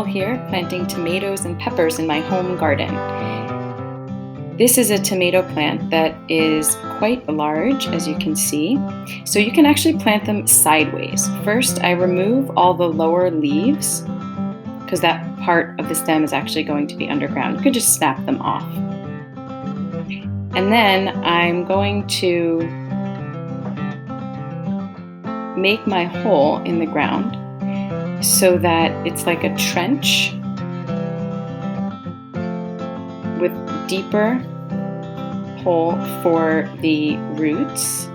here, planting tomatoes and peppers in my home garden. This is a tomato plant that is quite large, as you can see. So you can actually plant them sideways. First, I remove all the lower leaves because that part of the stem is actually going to be underground. You could just snap them off. And then I'm going to make my hole in the ground so that it's like a trench with deeper hole for the roots,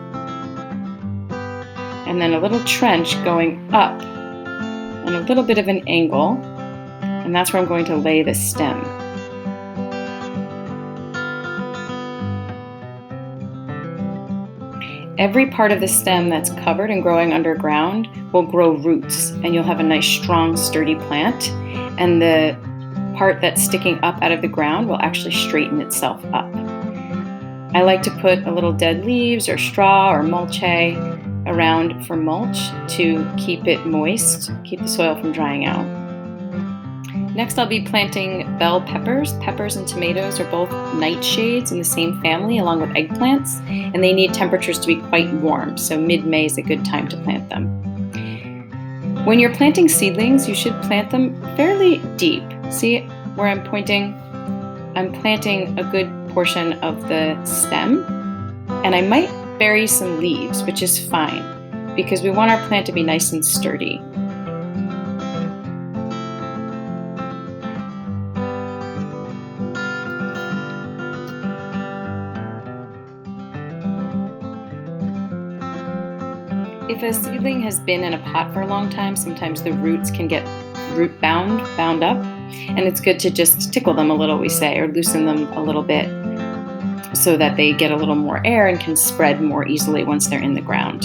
and then a little trench going up and a little bit of an angle, and that's where I'm going to lay the stem. Every part of the stem that's covered and growing underground will grow roots, and you'll have a nice, strong, sturdy plant, and the part that's sticking up out of the ground will actually straighten itself up. I like to put a little dead leaves or straw or mulch hay around for mulch to keep it moist, keep the soil from drying out. Next, I'll be planting bell peppers. Peppers and tomatoes are both nightshades in the same family, along with eggplants, and they need temperatures to be quite warm, so mid-May is a good time to plant them. When you're planting seedlings, you should plant them fairly deep. See where I'm pointing? I'm planting a good portion of the stem, and I might bury some leaves, which is fine because we want our plant to be nice and sturdy. If a seedling has been in a pot for a long time, sometimes the roots can get root bound up, and it's good to just tickle them a little, we say, or loosen them a little bit so that they get a little more air and can spread more easily once they're in the ground.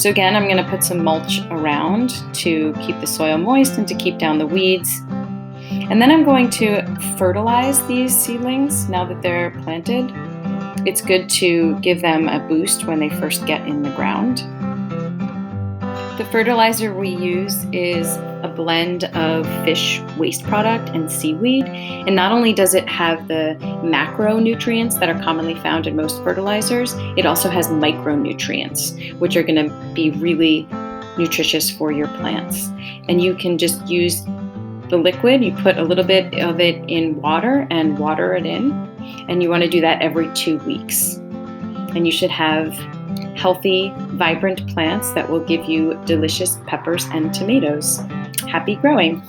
So again, I'm going to put some mulch around to keep the soil moist and to keep down the weeds. And then I'm going to fertilize these seedlings now that they're planted. It's good to give them a boost when they first get in the ground. The fertilizer we use is a blend of fish waste product and seaweed. And not only does it have the macronutrients that are commonly found in most fertilizers, it also has micronutrients, which are going to be really nutritious for your plants. And you can just use the liquid, you put a little bit of it in water and water it in. And you want to do that every 2 weeks. And you should have healthy, vibrant plants that will give you delicious peppers and tomatoes. Happy growing!